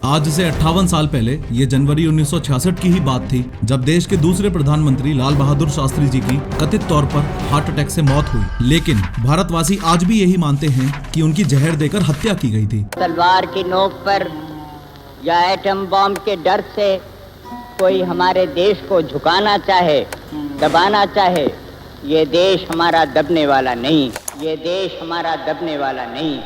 आज से 58 साल पहले ये जनवरी 1966 की ही बात थी जब देश के दूसरे प्रधानमंत्री लाल बहादुर शास्त्री जी की कथित तौर पर हार्ट अटैक से मौत हुई। लेकिन भारतवासी आज भी यही मानते हैं कि उनकी जहर देकर हत्या की गई थी। तलवार की नोक पर या एटम बॉम्ब के डर से कोई हमारे देश को झुकाना चाहे, दबाना चाहे, ये देश हमारा दबने वाला नहीं, ये देश हमारा दबने वाला नहीं।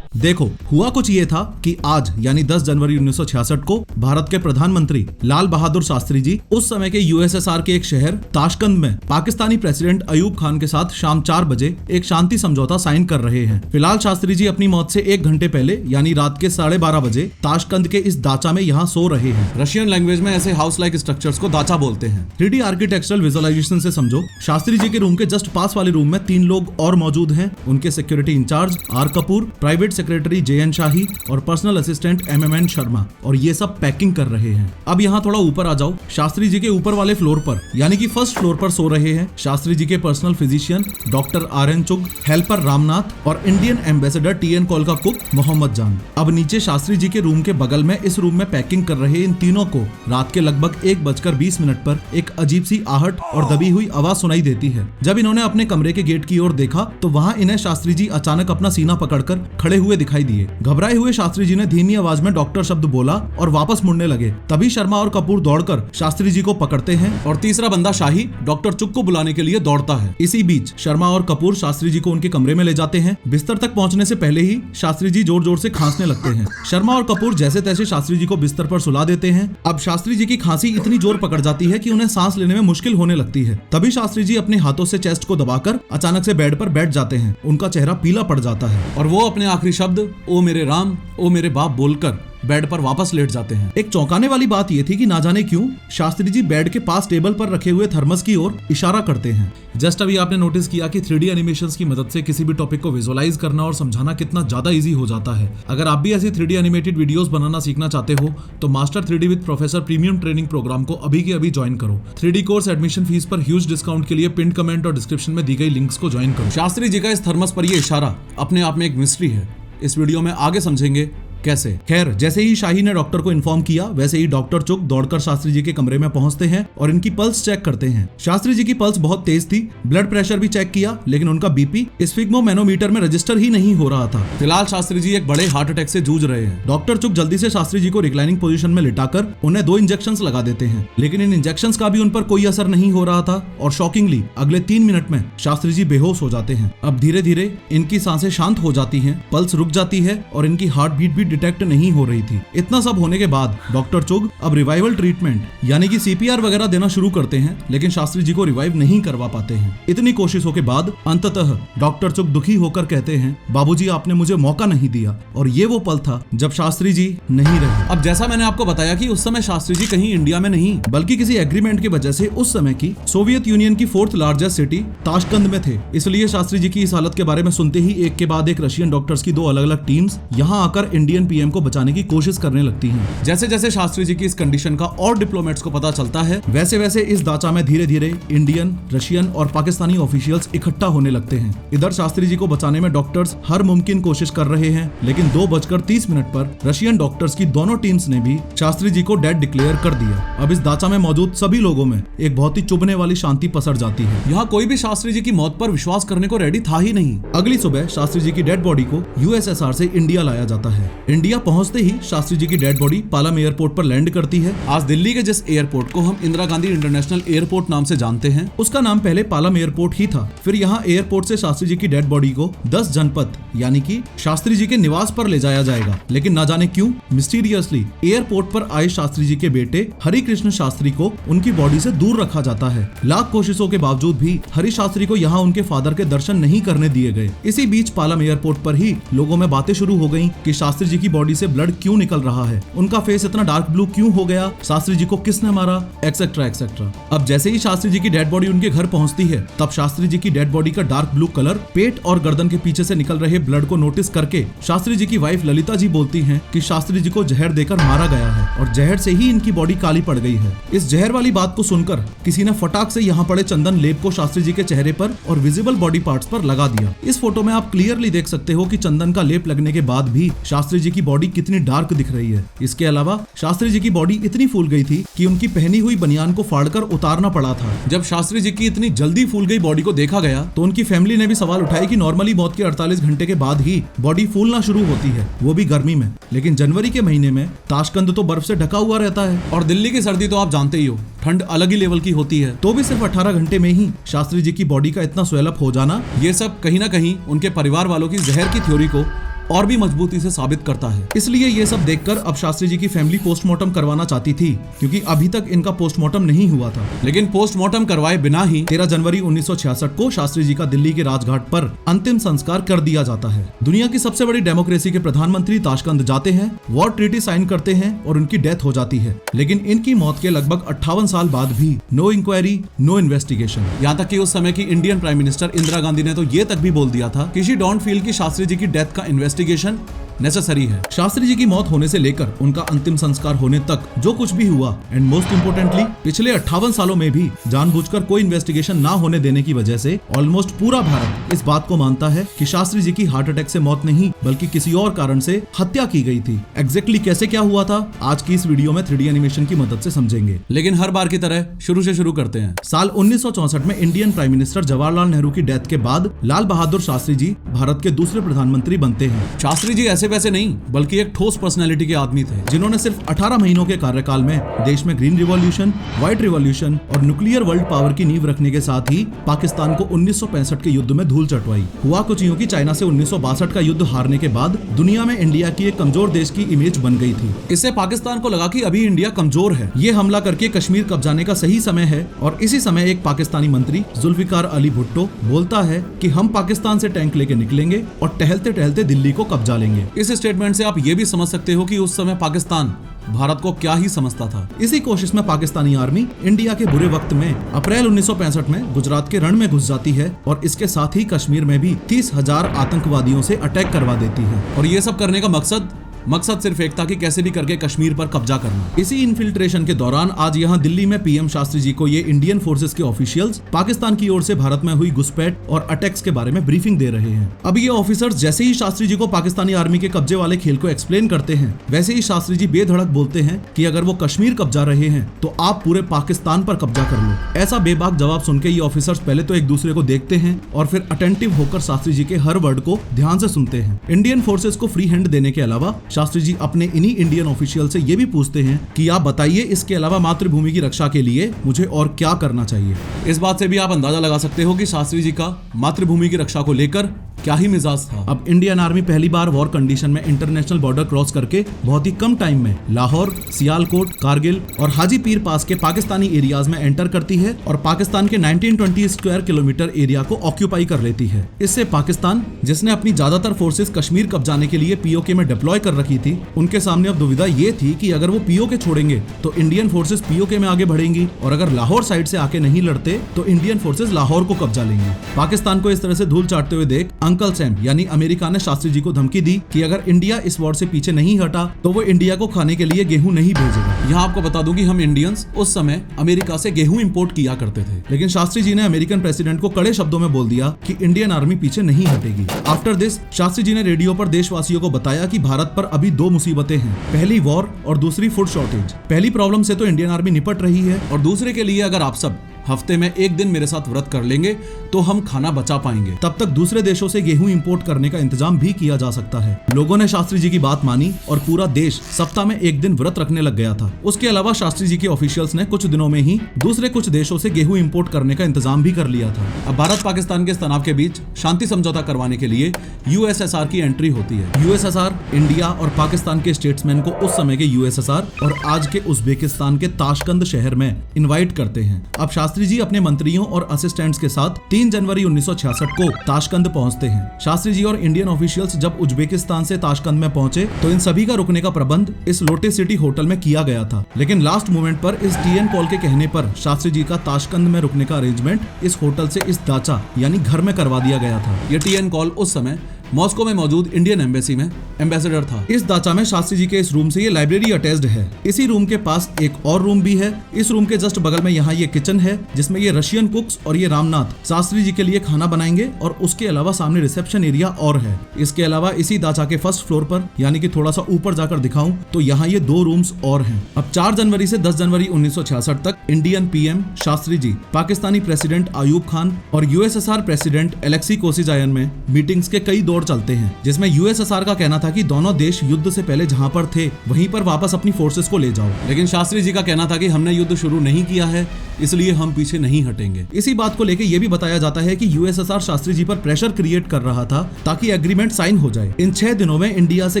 देखो, हुआ कुछ ये था कि आज यानी 10 जनवरी 1966 को भारत के प्रधानमंत्री लाल बहादुर शास्त्री जी उस समय के यूएसएसआर के एक शहर ताशकंद में पाकिस्तानी प्रेसिडेंट अयूब खान के साथ शाम 4 बजे एक शांति समझौता साइन कर रहे हैं। फिलहाल शास्त्री जी अपनी मौत से 1 घंटे पहले यानी रात के 12:30 बजे ताशकंद के इस दाचा में यहाँ सो रहे हैं। रशियन लैंग्वेज में ऐसे हाउस लाइक स्ट्रक्चर्स को दाचा बोलते हैं। 3D आर्किटेक्चरल विजुअलाइजेशन से समझो, शास्त्री जी के रूम के जस्ट पास वाले रूम में 3 लोग और मौजूद हैं। उनके security in charge R Kapoor, private secretary JN Shahi और पर्सनल असिस्टेंट MMN शर्मा, और ये सब पैकिंग कर रहे हैं। अब यहाँ थोड़ा ऊपर आ जाओ। शास्त्री जी के ऊपर वाले फ्लोर पर यानी कि फर्स्ट फ्लोर पर सो रहे हैं शास्त्री जी के पर्सनल फिजिशियन डॉक्टर RN चुग, हेल्पर रामनाथ और इंडियन एम्बेसडर TN कॉल का कुक मोहम्मद जान। अब नीचे शास्त्री जी के रूम के बगल में इस रूम में पैकिंग कर रहे इन तीनों को रात के लगभग 1:20 पर एक अजीब सी आहट और दबी हुई आवाज सुनाई देती है। जब इन्होंने अपने कमरे के गेट की ओर देखा तो वहाँ इन्हें शास्त्री जी अचानक अपना सीना पकड़कर खड़े हुए दिखाई दिए। घबराए हुए शास्त्री जी ने धीमी आवाज में डॉक्टर शब्द बोला और वापस मुड़ने लगे। तभी शर्मा और कपूर दौड़कर शास्त्री जी को पकड़ते हैं और तीसरा बंदा शाही डॉक्टर चुग को बुलाने के लिए दौड़ता है। इसी बीच शर्मा और कपूर शास्त्री जी को उनके कमरे में ले जाते हैं। बिस्तर तक पहुंचने से पहले ही शास्त्री जी जोर जोर से खांसने लगते हैं। शर्मा और कपूर जैसे तैसे शास्त्री जी को बिस्तर पर सुला देते हैं। अब शास्त्री जी की खांसी इतनी जोर पकड़ जाती है कि उन्हें सांस लेने में मुश्किल होने लगती है। तभी शास्त्री जी अपने हाथों से चेस्ट को दबाकर अचानक से बेड पर बैठ जाते हैं। उनका चेहरा पीला पड़ जाता है और वो अपने आखिरी शब्द ओ मेरे राम, ओ मेरे बाप बोलकर बेड पर वापस लेट जाते हैं। एक चौंकाने वाली बात यह थी कि ना जाने क्यों शास्त्री जी बेड के पास टेबल पर रखे हुए थर्मस की ओर इशारा करते हैं। जस्ट अभी आपने नोटिस किया कि 3D एनिमेशंस की मदद से किसी भी टॉपिक को विजुअलाइज करना और समझाना कितना ज्यादा इजी हो जाता है। अगर आप भी ऐसी 3D एनिमेटेड वीडियोस बनाना सीखना चाहते हो तो master 3D with professor premium training programme को अभी के अभी ज्वाइन करो। 3D कोर्स एडमिशन फीस पर ह्यूज डिस्काउंट के लिए पिन कमेंट और डिस्क्रिप्शन में दी गई लिंक्स को ज्वाइन करो। शास्त्री जी का इस थर्मस पर यह इशारा अपने आप में एक मिस्ट्री है। इस वीडियो में आगे समझेंगे कैसे। खैर, जैसे ही शाही ने डॉक्टर को इन्फॉर्म किया वैसे ही डॉक्टर चुग दौड़कर शास्त्री जी के कमरे में पहुंचते हैं और इनकी पल्स चेक करते हैं। शास्त्री जी की पल्स बहुत तेज थी। ब्लड प्रेशर भी चेक किया लेकिन उनका बीपी स्फिग्मोमैनोमीटर में रजिस्टर ही नहीं हो रहा था। फिलहाल शास्त्री जी एक बड़े हार्ट अटैक से जूझ रहे हैं। डॉक्टर चुग जल्दी से शास्त्री जी को रिक्लाइनिंग पोजीशन में लिटाकर उन्हें 2 इंजेक्शंस लगा देते हैं, लेकिन इन इंजेक्शंस का भी उन पर कोई असर नहीं हो रहा था और शॉकिंगली अगले 3 मिनट में शास्त्री जी बेहोश हो जाते हैं। अब धीरे धीरे इनकी सांसें शांत हो जाती हैं, पल्स रुक जाती है और इनकी हार्ट बीट भी डिटेक्ट नहीं हो रही थी। इतना सब होने के बाद डॉक्टर चुग अब रिवाइवल ट्रीटमेंट यानी कि CPR वगैरह देना शुरू करते हैं, लेकिन शास्त्री जी को रिवाइव नहीं करवा पाते हैं। इतनी कोशिशों के बाद अंततः डॉक्टर चुग दुखी होकर कहते हैं, बाबूजी आपने मुझे मौका नहीं दिया। और ये वो पल था जब शास्त्री जी नहीं रहे। अब जैसा मैंने आपको बताया कि उस समय शास्त्री जी कहीं इंडिया में नहीं बल्कि किसी एग्रीमेंट की वजह से उस समय की सोवियत यूनियन की 4th लार्जेस्ट सिटी ताशकंद में थे। इसलिए शास्त्री जी की इस हालत के बारे में सुनते ही एक के बाद एक रशियन डॉक्टर्स की 2 अलग अलग टीम्स यहाँ आकर इंडियन PM को बचाने की कोशिश करने लगती हैं। जैसे जैसे शास्त्री जी की इस कंडीशन का और डिप्लोमेट्स को पता चलता है वैसे वैसे इस दाचा में धीरे धीरे इंडियन, रशियन और पाकिस्तानी ऑफिशियल्स इकट्ठा होने लगते हैं। इधर शास्त्री जी को बचाने में डॉक्टर्स हर मुमकिन कोशिश कर रहे हैं, लेकिन 2:30 पर रशियन डॉक्टर्स की दोनों टीम्स ने भी शास्त्री जी को डेड डिक्लेयर कर दिया। अब इस दाचा में मौजूद सभी लोगों में एक बहुत ही चुभने वाली शांति पसर जाती है। यहाँ कोई भी शास्त्री जी की मौत पर विश्वास करने को रेडी था ही नहीं। अगली सुबह शास्त्री जी की डेड बॉडी को USSR से इंडिया लाया जाता है। इंडिया पहुंचते ही शास्त्री जी की डेड बॉडी पालम एयरपोर्ट पर लैंड करती है। आज दिल्ली के जिस एयरपोर्ट को हम इंदिरा गांधी इंटरनेशनल एयरपोर्ट नाम से जानते हैं उसका नाम पहले पालम एयरपोर्ट ही था। फिर यहाँ एयरपोर्ट से शास्त्री जी की डेड बॉडी को 10 जनपद यानी कि शास्त्री जी के निवास पर ले जाया जाएगा, लेकिन ना जाने क्यों मिस्टीरियसली एयरपोर्ट पर आए शास्त्री जी के बेटे हरि कृष्ण शास्त्री को उनकी बॉडी से दूर रखा जाता है। लाख कोशिशों के बावजूद भी हरि शास्त्री को यहाँ उनके फादर के दर्शन नहीं करने दिए गए। इसी बीच पालम एयरपोर्ट पर ही लोगों में बातें शुरू हो गयी कि शास्त्री जी की बॉडी से ब्लड क्यों निकल रहा है, उनका फेस इतना डार्क ब्लू क्यों हो गया, शास्त्री जी को किसने मारा, एक्सेट्रा एक्सेट्रा। अब जैसे ही शास्त्री जी की डेड बॉडी उनके घर पहुंचती है तब शास्त्री जी की डेड बॉडी का डार्क ब्लू कलर पेट और गर्दन के पीछे से निकल रहे ब्लड को नोटिस करके शास्त्री जी की वाइफ ललिता जी बोलती हैं कि शास्त्री जी को जहर देकर मारा गया है और जहर से ही इनकी बॉडी काली पड़ गई है। इस जहर वाली बात को सुनकर किसी ने फटाक से यहाँ पड़े चंदन लेप को शास्त्री जी के चेहरे पर और विजिबल बॉडी पार्ट्स पर लगा दिया। इस फोटो में आप क्लियरली देख सकते हो कि चंदन का लेप लगने के बाद भी शास्त्री जी जी की बॉडी कितनी डार्क दिख रही है। इसके अलावा शास्त्री जी की बॉडी इतनी फूल गई थी कि उनकी पहनी हुई बनियान को फाड़कर उतारना पड़ा था। जब शास्त्री जी की इतनी जल्दी फूल गई बॉडी को देखा गया तो उनकी फैमिली ने भी सवाल उठाए कि नॉर्मली मौत के 48 घंटे के बाद ही बॉडी फूलना शुरू होती है, वो भी गर्मी में। लेकिन जनवरी के महीने में ताशकंद तो बर्फ से ढका हुआ रहता है और दिल्ली की सर्दी तो आप जानते ही हो, ठंड अलग ही लेवल की होती है। तो भी सिर्फ 18 घंटे में ही शास्त्री जी की बॉडी का इतना स्वेल अप हो जाना, ये सब कहीं ना कहीं उनके परिवार वालों की जहर की थ्योरी को और भी मजबूती से साबित करता है। इसलिए ये सब देखकर अब शास्त्री जी की फैमिली पोस्टमार्टम करवाना चाहती थी, क्योंकि अभी तक इनका पोस्टमार्टम नहीं हुआ था। लेकिन पोस्टमार्टम करवाए बिना ही 13 जनवरी 1966 को शास्त्री जी का दिल्ली के राजघाट पर अंतिम संस्कार कर दिया जाता है। दुनिया की सबसे बड़ी डेमोक्रेसी के प्रधानमंत्री ताशकंद जाते हैं, वॉर ट्रीटी साइन करते हैं और उनकी डेथ हो जाती है। लेकिन इनकी मौत के लगभग 58 साल बाद भी नो इंक्वायरी, नो इन्वेस्टिगेशन। यहाँ तक कि उस समय की Indian prime minister Indira Gandhi ने तो ये तक भी बोल दिया था कि शी डोंट फील कि शास्त्री जी की डेथ का इन्वेस्टिगेशन नेसेसरी है। शास्त्री जी की मौत होने से लेकर उनका अंतिम संस्कार होने तक जो कुछ भी हुआ, एंड मोस्ट इम्पोर्टेंटली पिछले 58 सालों में भी जानबूझकर कोई इन्वेस्टिगेशन ना होने देने की वजह से ऑलमोस्ट पूरा भारत इस बात को मानता है कि शास्त्री जी की हार्ट अटैक से मौत नहीं बल्कि किसी और कारण से हत्या की गई थी। एग्जैक्टली कैसे क्या हुआ था आज की इस वीडियो में 3D एनिमेशन की मदद से समझेंगे। लेकिन हर बार की तरह शुरू से शुरू करते हैं। साल 1964 में Indian prime minister Jawaharlal Nehru की डेथ के बाद लाल बहादुर शास्त्री जी भारत के दूसरे प्रधानमंत्री बनते हैं। शास्त्री जी ऐसे वैसे नहीं बल्कि एक ठोस पर्सनैलिटी के आदमी थे, जिन्होंने सिर्फ 18 महीनों के कार्यकाल में देश में ग्रीन रिवॉल्यूशन, व्हाइट रिवॉल्यूशन और न्यूक्लियर वर्ल्ड पावर की नींव रखने के साथ ही पाकिस्तान को 1965 के युद्ध में धूल चटवाई। हुआ कुछ यूं कि चाइना से 1962 का युद्ध हारने के बाद दुनिया में इंडिया की एक कमजोर देश की इमेज बन गई थी। इससे पाकिस्तान को लगा कि अभी इंडिया कमजोर है, ये हमला करके कश्मीर कब्जाने का सही समय है। और इसी समय एक पाकिस्तानी मंत्री जुल्फिकार अली भुट्टो बोलता है कि हम पाकिस्तान से टैंक लेके निकलेंगे और टहलते टहलते दिल्ली को कब्जा लेंगे। इस स्टेटमेंट से आप ये भी समझ सकते हो कि उस समय पाकिस्तान भारत को क्या ही समझता था। इसी कोशिश में पाकिस्तानी आर्मी इंडिया के बुरे वक्त में अप्रैल 1965 में गुजरात के रण में घुस जाती है और इसके साथ ही कश्मीर में भी 30,000 आतंकवादियों से अटैक करवा देती है। और ये सब करने का मकसद सिर्फ एक था कि कैसे भी करके कश्मीर पर कब्जा करना। इसी इन्फिल्ट्रेशन के दौरान आज यहाँ दिल्ली में पीएम शास्त्री जी को ये इंडियन फोर्सेस के ऑफिशियल्स पाकिस्तान की ओर से भारत में हुई घुसपैठ और अटैक्स के बारे में ब्रीफिंग दे रहे हैं। अब ये ऑफिसर्स जैसे ही शास्त्री जी को पाकिस्तानी आर्मी के कब्जे वाले खेल को एक्सप्लेन करते हैं, वैसे ही शास्त्री जी बेधड़क बोलते हैं कि अगर वो कश्मीर कब्जा रहे हैं तो आप पूरे पाकिस्तान पर कब्जा कर लो। ऐसा बेबाक जवाब सुन के ये ऑफिसर्स पहले तो एक दूसरे को देखते हैं और फिर अटेंटिव होकर शास्त्री जी के हर वर्ड को ध्यान से सुनते हैं। इंडियन फोर्सेस को फ्री हैंड देने के अलावा शास्त्री जी अपने इन्हीं इंडियन ऑफिशियल से ये भी पूछते हैं कि आप बताइए, इसके अलावा मातृभूमि की रक्षा के लिए मुझे और क्या करना चाहिए। इस बात से भी आप अंदाजा लगा सकते हो कि शास्त्री जी का मातृभूमि की रक्षा को लेकर क्या ही मिजाज था। अब इंडियन आर्मी पहली बार वॉर कंडीशन में इंटरनेशनल बॉर्डर क्रॉस करके बहुत ही कम टाइम में लाहौर, सियालकोट, कारगिल और हाजी पीर पास के पाकिस्तानी एरियाज में एंटर करती है और पाकिस्तान के 1920 स्क्वायर किलोमीटर एरिया को ऑक्यूपाई कर लेती है। इससे पाकिस्तान, जिसने अपनी ज्यादातर फोर्सेस कश्मीर कब्जाने के लिए पीओके में डिप्लॉय कर रखी थी, उनके सामने अब दुविधा ये थी कि अगर वो पीओके छोड़ेंगे तो इंडियन फोर्सेस पीओके में आगे बढ़ेंगी और अगर लाहौर साइड से आके नहीं लड़ते तो इंडियन फोर्सेस लाहौर को कब्जा लेंगे। पाकिस्तान को इस तरह से धूल चाटते हुए देख अंकल सैम यानी अमेरिका ने शास्त्री जी को धमकी दी कि अगर इंडिया इस वॉर से पीछे नहीं हटा तो वो इंडिया को खाने के लिए गेहूं नहीं भेजेगा। यहाँ आपको बता दूं कि हम इंडियंस उस समय अमेरिका से गेहूं इंपोर्ट किया करते थे, लेकिन शास्त्री जी ने अमेरिकन प्रेसिडेंट को कड़े शब्दों में बोल दिया कि इंडियन आर्मी पीछे नहीं हटेगी। आफ्टर दिस शास्त्री जी ने रेडियो पर देशवासियों को बताया कि भारत पर अभी दो मुसीबतें हैं, पहली वॉर और दूसरी फूड शॉर्टेज। पहली प्रॉब्लम से तो इंडियन आर्मी निपट रही है और दूसरे के लिए अगर आप सब हफ्ते में एक दिन मेरे साथ व्रत कर लेंगे तो हम खाना बचा पाएंगे। तब तक दूसरे देशों से गेहूं इंपोर्ट करने का इंतजाम भी किया जा सकता है। लोगों ने शास्त्री जी की बात मानी और पूरा देश सप्ताह में एक दिन व्रत रखने लग गया था। उसके अलावा शास्त्री जी के ऑफिशियल्स ने कुछ दिनों में ही दूसरे कुछ देशों से गेहूं इंपोर्ट करने का इंतजाम भी कर लिया था। अब भारत पाकिस्तान के तनाव के बीच शांति समझौता करवाने के लिए यूएसएसआर की एंट्री होती है। यूएसएसआर इंडिया और पाकिस्तान के स्टेट्समैन को उस समय के यूएसएसआर और आज के उज्बेकिस्तान के ताशकंद शहर में इन्वाइट करते हैं। अब शास्त्री जी अपने मंत्रियों और असिस्टेंट्स के साथ 3 जनवरी 1966 को ताशकंद पहुंचते हैं। शास्त्री जी और इंडियन ऑफिशियल्स जब उज्बेकिस्तान से ताशकंद में पहुंचे तो इन सभी का रुकने का प्रबंध इस लोटस सिटी होटल में किया गया था, लेकिन लास्ट मोमेंट पर इस टीएन कॉल के कहने पर शास्त्री जी का ताशकंद में रुकने का अरेंजमेंट इस होटल से इस दाचा यानी घर में करवा दिया गया था। ये टीएन कॉल उस समय मॉस्को में मौजूद इंडियन एम्बेसी में एम्बेसडर था। इस दाचा में शास्त्री जी के इस रूम से ये लाइब्रेरी अटैच्ड है। इसी रूम के पास एक और रूम भी है। इस रूम के जस्ट बगल में यहाँ ये किचन है जिसमें ये रशियन कुक्स और ये रामनाथ शास्त्री जी के लिए खाना बनाएंगे और उसके अलावा सामने रिसेप्शन एरिया और है। इसके अलावा इसी दाचा के फर्स्ट फ्लोर पर यानी कि थोड़ा सा ऊपर जाकर दिखाऊं तो यहाँ ये 2 रूम्स और हैं। अब 4 जनवरी से 10 जनवरी 1966 तक Indian PM Shastri ji, Pakistani president Ayub Khan और यूएसएसआर प्रेसिडेंट एलेक्सी कोसिजायन में मीटिंग्स के कई दौर चलते हैं, जिसमें यूएसएसआर का कहना था कि दोनों देश युद्ध से पहले जहां पर थे वहीं पर वापस अपनी फोर्सेस को ले जाओ, लेकिन शास्त्री जी का कहना था कि हमने युद्ध शुरू नहीं किया है इसलिए हम पीछे नहीं हटेंगे। इसी बात को लेकर यह भी बताया जाता है कि यूएसएसआर शास्त्री जी पर प्रेशर क्रिएट कर रहा था ताकि एग्रीमेंट साइन हो जाए। इन 6 दिनों में इंडिया से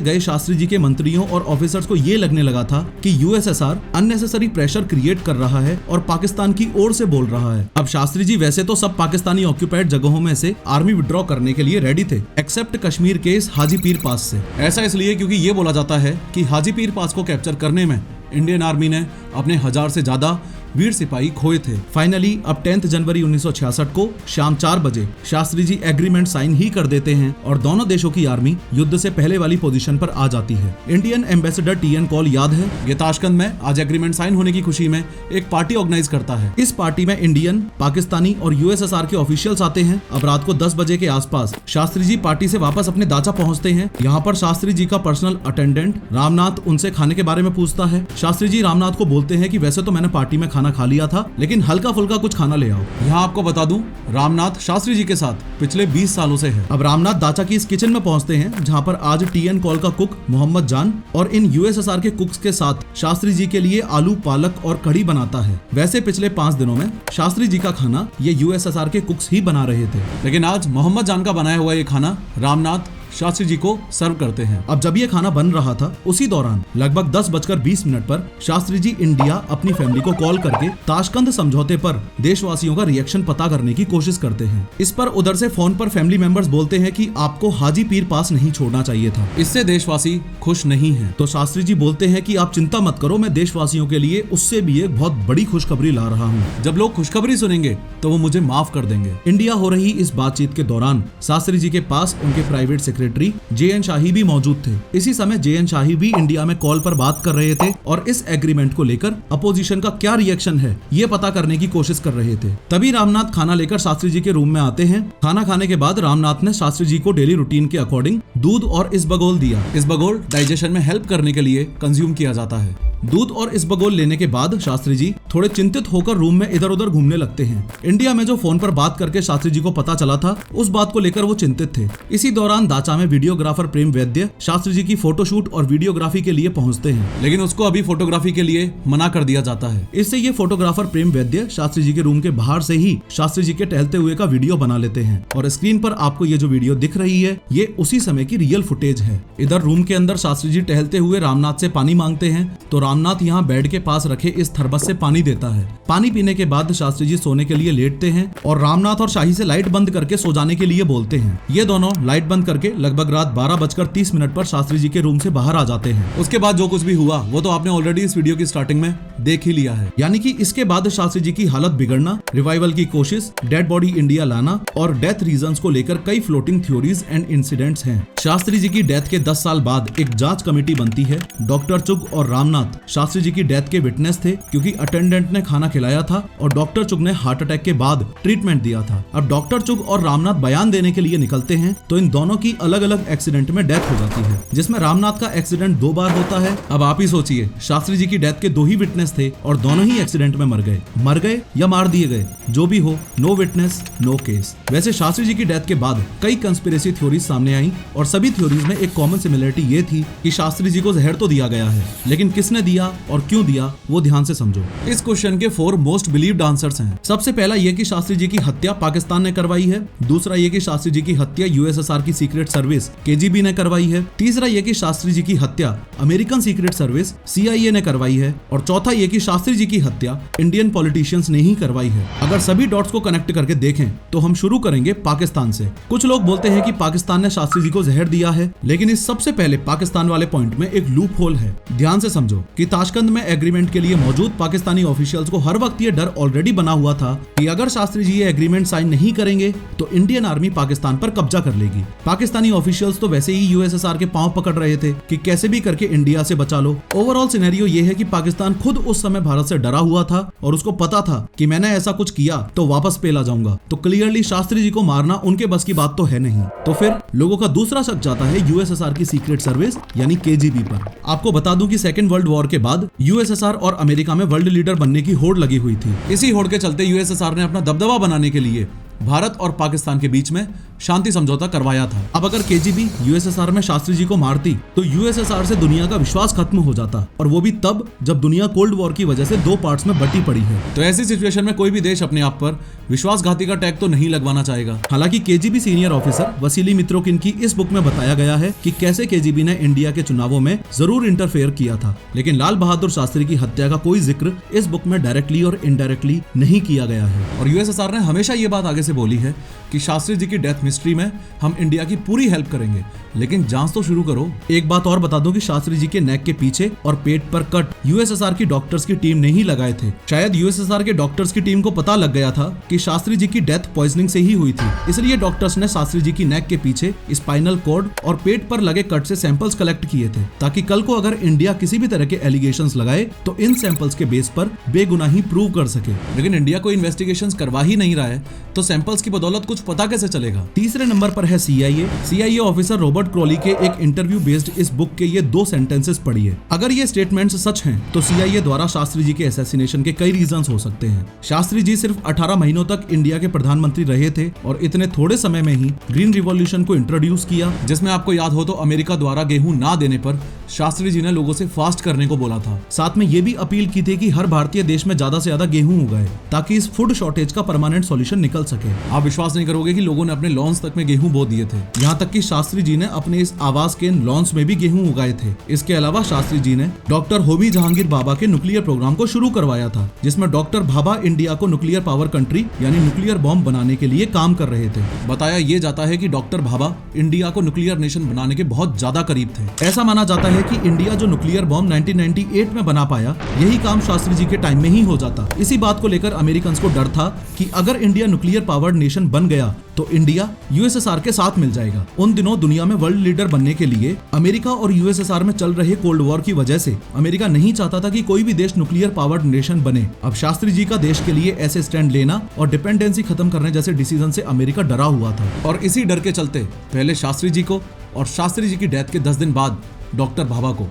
गए शास्त्री जी के मंत्रियों और ऑफिसर्स को ये लगने लगा था कि यूएसएसआर अननेसेसरी प्रेशर क्रिएट कर रहा है और पाकिस्तान की ओर से बोल रहा है। अब शास्त्री जी वैसे तो सब पाकिस्तानी ऑक्यूपाइड जगहों में से आर्मी विड्रॉ करने के लिए रेडी थे एक्सेप्ट कश्मीर के इस हाजी पीर पास से। ऐसा इसलिए क्योंकि ये बोला जाता है कि हाजी पीर पास को कैप्चर करने में इंडियन आर्मी ने अपने 1000 से ज्यादा वीर सिपाही खोए थे। फाइनली अब 10 जनवरी 1966 को शाम 4 बजे शास्त्री जी एग्रीमेंट साइन ही कर देते हैं और दोनों देशों की आर्मी युद्ध से पहले वाली पोजीशन पर आ जाती है। इंडियन एम्बेसडर टीएन कॉल याद है, ये ताशकंद में आज एग्रीमेंट साइन होने की खुशी में एक पार्टी ऑर्गेनाइज करता है। इस पार्टी में इंडियन, पाकिस्तानी और यूएसएसआर के ऑफिशियल्स आते हैं। अब रात को 10 बजे के आसपास शास्त्री जी पार्टी से वापस अपने दाचा पहुंचते हैं। यहाँ पर शास्त्री जी का पर्सनल अटेंडेंट रामनाथ उनसे खाने के बारे में पूछता है। शास्त्री जी रामनाथ को बोलते हैं कि वैसे तो मैंने पार्टी में खाना खा लिया था लेकिन हल्का फुल्का कुछ खाना ले आओ। यहाँ आपको बता दूं, रामनाथ शास्त्री जी के साथ पिछले 20 सालों से है। अब रामनाथ दाचा की इस किचन में पहुंचते हैं जहाँ पर आज टीएन कॉल का कुक मोहम्मद जान और इन यूएसएसआर के कुक्स के साथ शास्त्री जी के लिए आलू पालक और कढ़ी बनाता है। वैसे पिछले 5 दिनों में शास्त्री जी का खाना ये यूएसएसआर के कुक्स ही बना रहे थे, लेकिन आज मोहम्मद जान का बनाया हुआ ये खाना रामनाथ शास्त्री जी को सर्व करते हैं। अब जब ये खाना बन रहा था उसी दौरान लगभग 10:20 पर शास्त्री जी इंडिया अपनी फैमिली को कॉल करके ताशकंद समझौते पर देशवासियों का रिएक्शन पता करने की कोशिश करते हैं। इस पर उधर से फोन पर फैमिली मेंबर्स बोलते हैं कि आपको हाजी पीर पास नहीं छोड़ना चाहिए था, इससे देशवासी खुश नहीं है। तो शास्त्री जी बोलते हैं कि आप चिंता मत करो, मैं देशवासियों के लिए उससे भी एक बहुत बड़ी खुशखबरी ला रहा हूँ। जब लोग खुशखबरी सुनेंगे तो वो मुझे माफ कर देंगे। इंडिया हो रही इस बातचीत के दौरान शास्त्री जी के पास उनके प्राइवेट सेक्रेटरी जे.एन. शाही भी मौजूद थे। इसी समय जे.एन. शाही भी इंडिया में कॉल पर बात कर रहे थे और इस एग्रीमेंट को लेकर अपोजिशन का क्या रिएक्शन है ये पता करने की कोशिश कर रहे थे। तभी रामनाथ खाना लेकर शास्त्री जी के रूम में आते हैं। खाना खाने के बाद रामनाथ ने शास्त्री जी को डेली रूटीन के अकॉर्डिंग दूध और इसबगोल दिया। इसबगोल डाइजेशन में हेल्प करने के लिए कंज्यूम किया जाता है। दूध और इसबगोल लेने के बाद शास्त्री जी थोड़े चिंतित होकर रूम में इधर उधर घूमने लगते हैं। इंडिया में जो फोन पर बात करके शास्त्री जी को पता चला था उस बात को लेकर वो चिंतित थे। इसी दौरान दाचा में वीडियोग्राफर प्रेम वैद्य शास्त्री जी की फोटोशूट और वीडियोग्राफी के लिए पहुंचते हैं, लेकिन उसको अभी फोटोग्राफी के लिए मना कर दिया जाता है। इससे ये फोटोग्राफर प्रेम वैद्य शास्त्री जी के रूम के बाहर से ही शास्त्री जी के टहलते हुए का वीडियो बना लेते हैं और स्क्रीन पर आपको ये जो वीडियो दिख रही है ये उसी समय की रियल फुटेज है। इधर रूम के अंदर शास्त्री जी टहलते हुए रामनाथ से पानी मांगते हैं तो रामनाथ यहाँ बेड के पास रखे इस थर्मस से पानी देता है। पानी पीने के बाद शास्त्री जी सोने के लिए लेटते हैं और रामनाथ और शाही से लाइट बंद करके सो जाने के लिए बोलते हैं। ये दोनों लाइट बंद करके लगभग रात 12:30 पर शास्त्री जी के रूम से बाहर आ जाते हैं। उसके बाद जो कुछ भी हुआ वो तो आपने ऑलरेडी इस वीडियो की स्टार्टिंग में देख ही लिया है, यानी कि इसके बाद शास्त्री जी की हालत बिगड़ना, रिवाइवल की कोशिश, डेड बॉडी इंडिया लाना और डेथ रीजंस को लेकर कई फ्लोटिंग थ्योरीज एंड इंसिडेंट्स हैं। शास्त्री जी की डेथ के 10 साल बाद एक जांच कमेटी बनती है। डॉक्टर चुग और रामनाथ शास्त्री जी की डेथ के विटनेस थे क्योंकि अटेंडेंट ने खाना खिलाया था और डॉक्टर चुग ने हार्ट अटैक के बाद ट्रीटमेंट दिया था। अब डॉक्टर चुग और रामनाथ बयान देने के लिए निकलते हैं तो इन दोनों की अलग अलग एक्सीडेंट में डेथ हो जाती है, जिसमें रामनाथ का एक्सीडेंट 2 बार होता है। अब आप ही सोचिए, शास्त्री जी की डेथ के 2 ही विटनेस थे और दोनों ही एक्सीडेंट में मर गए या मार दिए गए, जो भी हो, नो विटनेस नो केस। वैसे शास्त्री जी की डेथ के बाद कई कंस्पिरेसी थ्योरीज सामने आई और सभी थ्योरीज में एक कॉमन सिमिलरिटी ये थी कि शास्त्री जी को जहर तो दिया गया है, लेकिन किसने दिया और क्यों दिया वो ध्यान से समझो। इस क्वेश्चन के 4 मोस्ट बिलीव्ड आंसर्स हैं। सबसे पहला ये कि शास्त्री जी की हत्या पाकिस्तान ने करवाई है। दूसरा ये कि शास्त्री जी की हत्या यूएसएसआर की सीक्रेट सर्विस केजीबी ने करवाई है। तीसरा ये कि शास्त्री जी की हत्या अमेरिकन सीक्रेट सर्विस CIA ने करवाई है। और चौथा ये कि शास्त्री जी की हत्या इंडियन पॉलिटिशियंस ने ही करवाई है। अगर सभी डॉट्स को कनेक्ट करके देखें तो हम शुरू करेंगे पाकिस्तान से। कुछ लोग बोलते हैं कि पाकिस्तान ने शास्त्री जी को जहर दिया है, लेकिन इस सबसे पहले पाकिस्तान वाले पॉइंट में एक लूप होल है। ध्यान से समझो कि ताशकंद में एग्रीमेंट के लिए मौजूद पाकिस्तानी ऑफिशियल्स को हर वक्त ये डर ऑलरेडी बना हुआ था कि अगर शास्त्री जी ये एग्रीमेंट साइन नहीं करेंगे तो इंडियन आर्मी पाकिस्तान पर कब्जा कर लेगी। पाकिस्तानी ऑफिशियल्स तो वैसे ही यूएसएसआर के पांव पकड़ रहे थे कि कैसे भी करके इंडिया से बचा लो। ओवरऑल सिनेरियो ये है कि पाकिस्तान खुद उस समय भारत से डरा हुआ था और उसको पता था कि मैंने ऐसा कुछ किया तो वापस पेला जाऊंगा। तो क्लियरली शास्त्री जी को मारना उनके बस की बात तो है नहीं। तो फिर लोगों का दूसरा शक जाता है यूएसएसआर की सीक्रेट सर्विस यानी केजीबी पर। आपको बता दूं कि सेकेंड वर्ल्ड वॉर के बाद यूएसएसआर और अमेरिका में वर्ल्ड लीडर बनने की होड़ लगी हुई थी। इसी होड़ के चलते यूएसएसआर ने अपना दबदबा बनाने के लिए भारत और पाकिस्तान के बीच में शांति समझौता करवाया था। अब अगर केजीबी यूएसएसआर में शास्त्री जी को मारती तो यूएसएसआर से दुनिया का विश्वास खत्म हो जाता, और वो भी तब जब दुनिया कोल्ड वॉर की वजह से दो पार्ट्स में बटी पड़ी है। तो ऐसी सिचुएशन में कोई भी देश अपने आप पर विश्वासघाती का टैग तो नहीं लगवाना चाहेगा। हालांकि केजीबी सीनियर ऑफिसर वसीली मित्रोकिन की इस बुक में बताया गया है कि कैसे केजीबी ने इंडिया के चुनावों में जरूर इंटरफेयर किया था, लेकिन लाल बहादुर शास्त्री की हत्या का कोई जिक्र इस बुक में डायरेक्टली और इनडायरेक्टली नहीं किया गया है। और यूएसएसआर ने हमेशा ये बात आगे से बोली है कि शास्त्री जी की डेथ मिस्ट्री में हम इंडिया की पूरी हेल्प करेंगे, लेकिन जांच तो शुरू करो। एक बात और बता दूं कि शास्त्री जी के नेक के पीछे और पेट पर कट यूएसएसआर की डॉक्टर्स की टीम ने ही लगाए थे। शायद यूएसएसआर के डॉक्टर्स की टीम को पता लग गया था कि शास्त्री जी की डेथ पॉइजनिंग से ही हुई थी, इसलिए डॉक्टर्स ने शास्त्री जी की नेक के पीछे स्पाइनल कॉर्ड और पेट पर लगे कट से सैंपल्स कलेक्ट किए थे, ताकि कल को अगर इंडिया किसी भी तरह के एलिगेशंस लगाए तो इन सैंपल्स के बेस पर बेगुनाही प्रूव कर सके। लेकिन इंडिया कोई इन्वेस्टिगेशंस करवा ही नहीं रहा है, तो सैंपल्स की बदौलत कुछ पता कैसे चलेगा। तीसरे नंबर पर है सीआईए ऑफिसर रॉबर्ट क्रॉली के एक इंटरव्यू बेस्ड इस बुक के ये 2 सेंटेंसेस पढ़िए। अगर ये स्टेटमेंट्स सच हैं तो सीआईए द्वारा शास्त्री जी के असैसिनेशन के कई रीजंस हो सकते हैं। शास्त्री जी सिर्फ 18 महीनों तक इंडिया के प्रधानमंत्री रहे थे और इतने थोड़े समय में ही ग्रीन रिवॉल्यूशन को इंट्रोड्यूस किया, जिसमें आपको याद हो तो अमेरिका द्वारा गेहूं ना देने पर शास्त्री जी ने लोगों से फास्ट करने को बोला था। साथ में ये भी अपील की थी कि हर भारतीय देश में ज्यादा से ज्यादा गेहूं उगाए ताकि इस फूड शॉर्टेज का परमानेंट सॉल्यूशन निकल सके। आप विश्वास नहीं करोगे कि लोगों ने अपने लॉन्स तक में गेहूं बो दिए थे, यहाँ तक कि शास्त्री जी ने अपने इस आवास के लॉन्स में भी गेहूं उगाए थे। इसके अलावा शास्त्री जी ने डॉक्टर होमी जहांगीर भाभा के न्यूक्लियर प्रोग्राम को शुरू करवाया था, जिसमें डॉक्टर भाभा इंडिया को न्यूक्लियर पावर कंट्री यानी न्यूक्लियर बॉम्ब बनाने के लिए काम कर रहे थे। बताया ये जाता है कि डॉक्टर भाभा इंडिया को न्यूक्लियर नेशन बनाने के बहुत ज्यादा करीब थे। ऐसा माना जाता है कि इंडिया जो न्यूक्लियर बॉम्ब 1998 में बना पाया, यही काम शास्त्री जी के टाइम में ही हो जाता। इसी बात को लेकर अमेरिकन्स को डर था कि अगर इंडिया न्यूक्लियर पावर्ड नेशन बन गया तो इंडिया यूएसएसआर के साथ मिल जाएगा। उन दिनों दुनिया में वर्ल्ड लीडर बनने के लिए अमेरिका और यूएसएसआर में चल रहे कोल्ड वॉर की वजह से अमेरिका नहीं चाहता था कि कोई भी देश न्यूक्लियर पावर्ड नेशन बने। अब शास्त्री जी का देश के लिए ऐसे स्टैंड लेना और डिपेंडेंसी खत्म करने जैसे डिसीजन से अमेरिका डरा हुआ था, और इसी डर के चलते पहले शास्त्री जी को और शास्त्री जी की डेथ के 10 दिन बाद डॉक्टर भाभा को।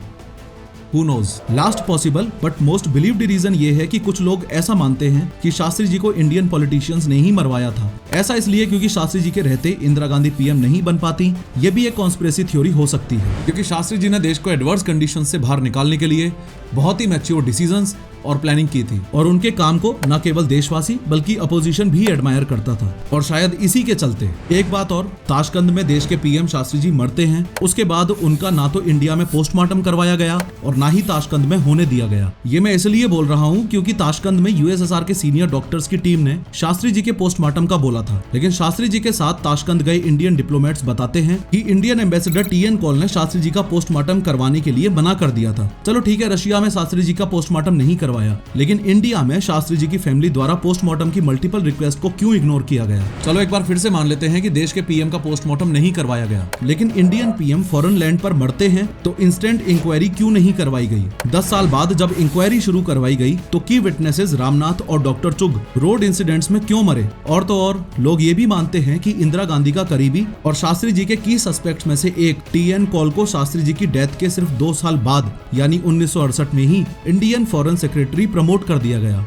Who knows? Last possible but most believed reason ये है कि कुछ लोग ऐसा मानते हैं कि शास्त्री जी को इंडियन पॉलिटिशियंस ने ही मरवाया था। ऐसा इसलिए क्योंकि शास्त्री जी के रहते इंदिरा गांधी पीएम नहीं बन पाती। ये भी एक कॉन्स्पिरेसी थ्योरी हो सकती है, क्योंकि शास्त्री जी ने देश को एडवर्स कंडीशंस से बाहर निकालने के लिए बहुत ही मैच्योर डिसीजंस और प्लानिंग की थी, और उनके काम को न केवल देशवासी बल्कि अपोजिशन भी एडमायर करता था। और शायद इसी के चलते एक बात और, ताशकंद में देश के पीएम शास्त्री जी मरते हैं, उसके बाद उनका ना तो इंडिया में पोस्टमार्टम करवाया गया और ना ही ताशकंद में होने दिया गया। ये मैं इसलिए बोल रहा हूँ क्योंकि ताशकंद में यूएसएसआर के सीनियर डॉक्टर्स की टीम ने शास्त्री जी के पोस्टमार्टम का बोला था, लेकिन शास्त्री जी के साथ ताशकंद गए इंडियन डिप्लोमेट्स बताते हैं कि इंडियन एम्बेसडर टीएन कॉल ने शास्त्री जी का पोस्टमार्टम करवाने के लिए मना कर दिया था। चलो ठीक है, रशिया में शास्त्री जी का पोस्टमार्टम नहीं करवाया, लेकिन इंडिया में शास्त्री जी की फैमिली द्वारा पोस्टमार्टम की मल्टीपल रिक्वेस्ट को क्यों इग्नोर किया गया। चलो एक बार फिर से मान लेते हैं कि देश के पीएम का पोस्टमार्टम नहीं करवाया गया, लेकिन इंडियन पीएम फॉरेन लैंड पर मरते हैं तो इंस्टेंट इंक्वायरी क्यों नहीं करवाई गई। 10 साल बाद जब इंक्वायरी शुरू करवाई गई तो की विटनेसेस रामनाथ और डॉक्टर चुग रोड इंसिडेंट्स में क्यों मरे। और तो और लोग ये भी मानते हैं कि इंदिरा गांधी का करीबी और शास्त्री जी के की सस्पेक्ट्स में से एक टीएन कॉल को शास्त्री जी की डेथ के सिर्फ 2 साल बाद यानी 1968 में ही इंडियन फॉरेन सेक्रेटरी प्रमोट कर दिया गया,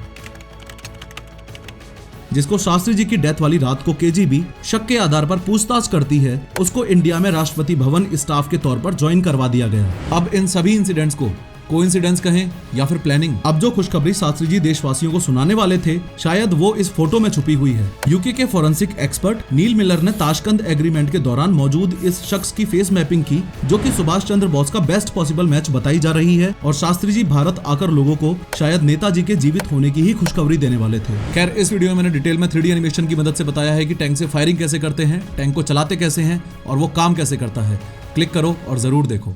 जिसको शास्त्री जी की डेथ वाली रात को केजीबी शक के आधार पर पूछताछ करती है, उसको इंडिया में राष्ट्रपति भवन स्टाफ के तौर पर ज्वाइन करवा दिया गया। अब इन सभी इंसिडेंट्स को कोइंसिडेंस कहें या फिर प्लानिंग। अब जो खुशखबरी शास्त्री जी देशवासियों को सुनाने वाले थे, शायद वो इस फोटो में छुपी हुई है। यूके के फोरेंसिक एक्सपर्ट नील मिलर ने ताशकंद एग्रीमेंट के दौरान मौजूद इस शख्स की फेस मैपिंग की, जो कि सुभाष चंद्र बोस का बेस्ट पॉसिबल मैच बताई जा रही है। और शास्त्री जी भारत आकर लोगों को शायद नेताजी के जीवित होने की ही खुशखबरी देने वाले थे। खैर, इस वीडियो में मैंने डिटेल में 3D एनिमेशन की मदद से बताया है कि टैंक से फायरिंग कैसे करते हैं, टैंक को चलाते कैसे हैं और वो काम कैसे करता है। क्लिक करो और जरूर देखो।